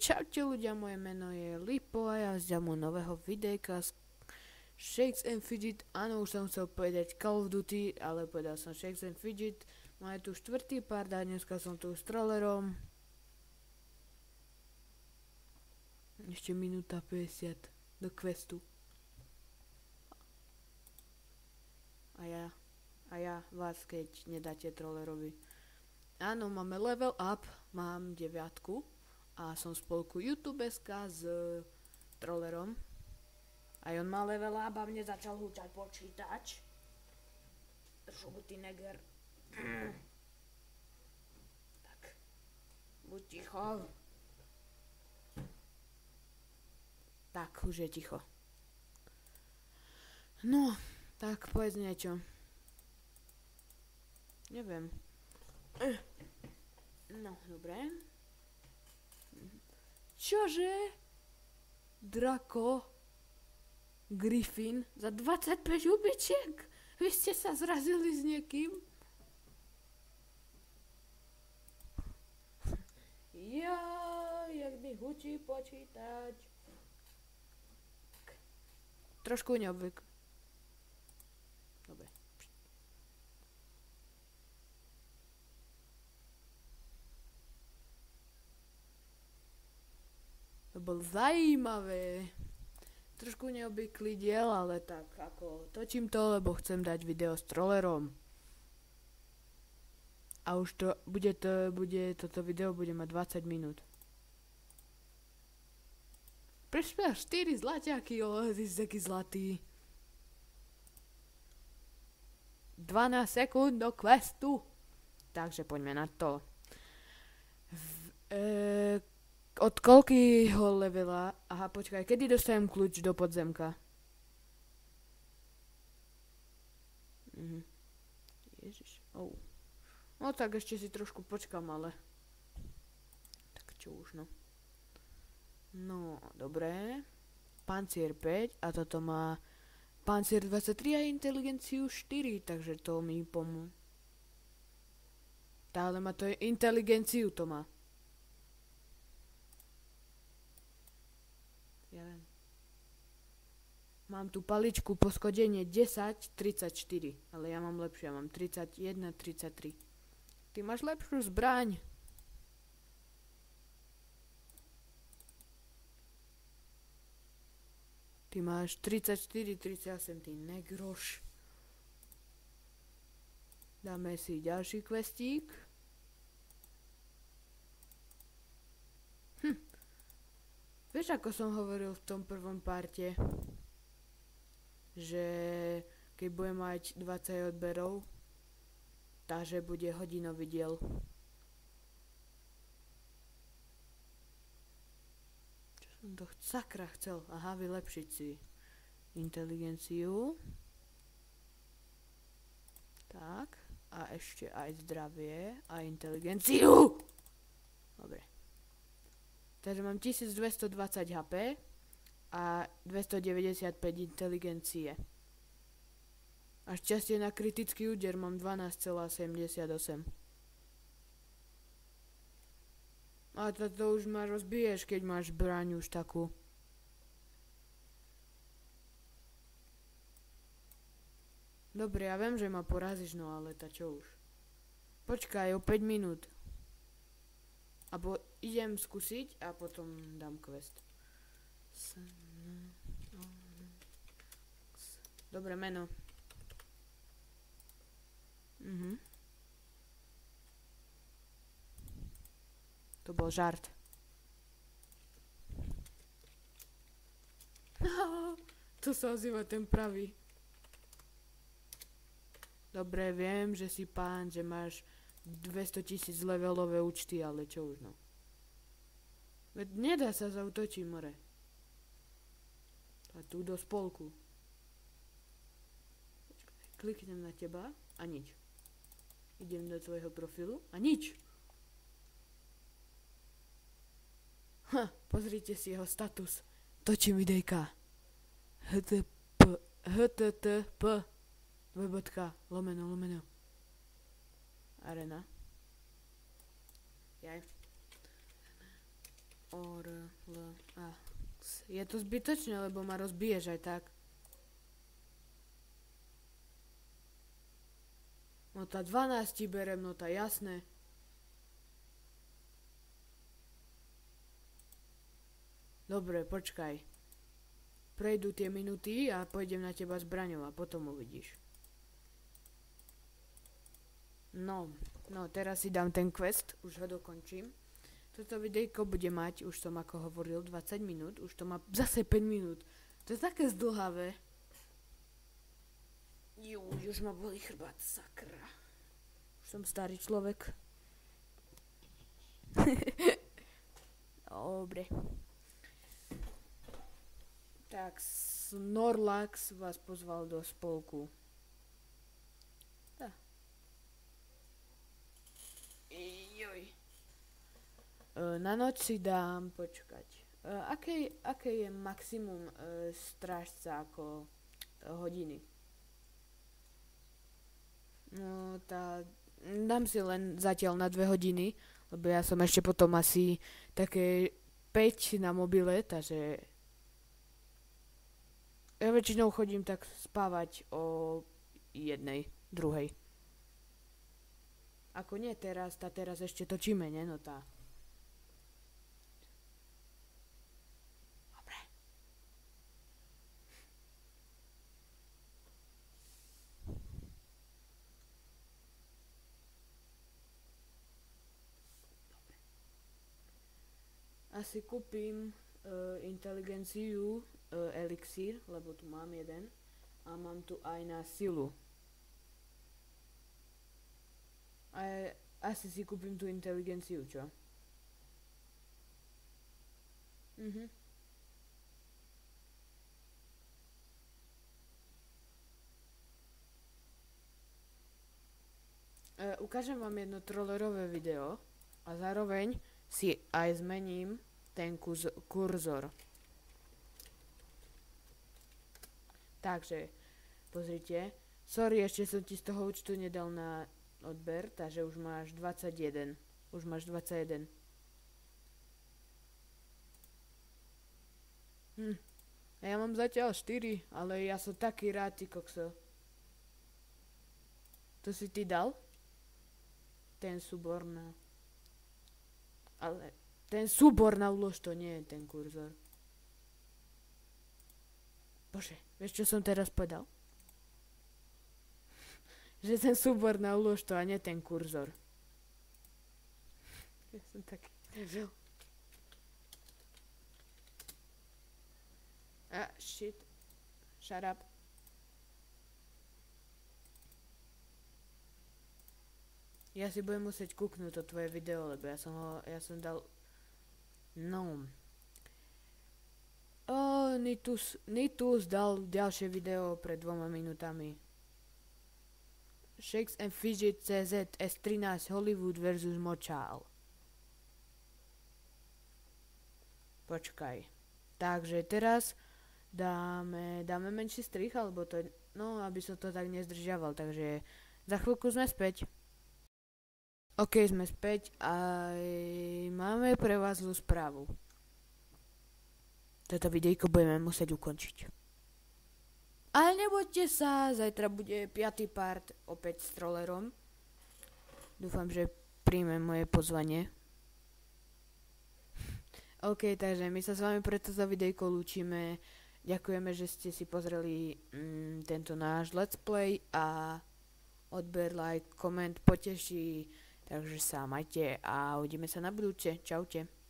Čaute ľudia, moje meno je Lipo a ja z nového videjka z Shakes and Fidget. Áno, už som chcel povedať Call of Duty, ale povedal som Shakes and Fidget. Máme tu štvrtý part a dneska som tu s trollerom. Ešte minúta 50 do questu. A ja vás, keď nedáte trollerovi. Áno, máme level up, mám 9 a som spolku YouTubeska s trollerom. A on má level up a mne začal húčať počítač. Žlutý neger. Tak, buď ticho. Tak, už je ticho. No, tak povedz niečo. Neviem. No, dobre. Čože? Drako? Griffin? Za 25 hubičiek? Vy ste sa zrazili s niekým? Jak mi hučí počítač. Trošku neobvykle. Dobre. To bol zajímavé. Trošku neobvyklý diel, ale tak ako točím to, lebo chcem dať video s trollerom. A už toto video bude mať 20 minút. Prišli 4 zlaťáky, ty si taký zlatý. 12 sekúnd do questu. Takže poďme na to. Od koľkého levela? Aha, počkaj, kedy dostanem kľúč do podzemka? Ježiš, No tak ešte si trošku počkam, ale... Tak čo už, no. No, dobré. Pancier 5 a toto má... Pancier 23 a inteligenciu 4, takže to mi pomôže. Ale má to inteligenciu, to má. Ja viem. Mám tu paličku poskodenie 10-34, ale ja mám lepšie, ja mám 31-33. Ty máš lepšiu zbraň. Ty máš 34-38, ty negroš. Dáme si ďalší questík. Vieš, ako som hovoril v tom prvom parte, že keď budem mať 20 odberov, takže bude hodinový diel. Čo som to sakra chcel? Aha, vylepšiť si inteligenciu. Tak, a ešte aj zdravie a inteligenciu. Dobre. Takže mám 1220 HP a 295 inteligencie. A šťastie na kritický úder mám 12,78. A to už ma rozbiješ, keď máš zbraň už takú. Dobre, ja viem, že ma porazíš, no ale tá čo už. Počkaj, o 5 minút. Abo idem skúsiť a potom dám quest. Dobre, meno. To bol žart. To sa ozýva ten pravý. Dobre, viem, že si pán, že máš 200 000 levelové účty, ale čo už no. Veď nedá sa zautočiť, more. A tu do spolku. Počkaj, kliknem na teba a nič. Idem do tvojho profilu a nič. Pozrite si jeho status. Točím videjka. http // Arena. Jaj. Orlax. Je to zbytočné, lebo ma rozbiješ aj tak. No tá 12 ti berem, no tá jasné. Dobre, počkaj. Prejdú tie minuty a pôjdem na teba zbraňou a potom uvidíš. No, teraz si dám ten quest, už ho dokončím. Toto videjko bude mať, už som ako hovoril, 20 minút, už to má zase 5 minút. To je také zdlhavé. Už ma bolí chrbát, sakra. Už som starý človek. Dobre. Tak, Snorlax vás pozval do spolku. Tá. Joj. Na noc si dám, počkať. Aké je maximum strážca ako hodiny? No, dám si len zatiaľ na 2 hodiny, lebo ja som ešte potom asi také 5 na mobile, takže ja väčšinou chodím tak spávať o 1, 2. Ako nie teraz, teraz ešte točíme, ne? No tá. Dobre. Asi kúpim inteligenciu, elixír, lebo tu mám jeden. A mám tu aj na silu. Asi si kúpim tú inteligenciu, čo? Ukážem vám jedno trollerové video a zároveň si aj zmením ten kurzor. Takže, pozrite. Sorry, ešte som ti z toho účtu nedal na odber, takže už máš 21. Už máš 21. Ja mám zatiaľ 4, ale ja som taký rád, ty kokso. To si ty dal? Ten súbor na... Ale ten súbor na ulož to nie je ten kurzor. Bože, vieš čo som teraz povedal? Že ten súbor na ulož to a nie ten kurzor. Ja som taký... Shit. Shut up. Ja si budem musieť kúknúť to tvoje video, lebo ja som dal... No. Nitus dal ďalšie video pred 2 minútami. Shakes and Fidget CZ S13 Hollywood vs Močál. Počkaj. Takže teraz dáme menší strich, alebo to... No, aby som to tak nezdržiaval, takže za chvíľku sme späť. OK, sme späť a máme pre vás zlú správu. Toto videjko budeme musieť ukončiť. Ale nebojte sa, zajtra bude 5. part opäť s trollerom. Dúfam, že príjme moje pozvanie. OK, takže my sa s vami pre toto videjko lúčime. Ďakujeme, že ste si pozreli tento náš let's play a odber, like, koment poteší. Takže sa majte a uvidíme sa na budúce. Čaute.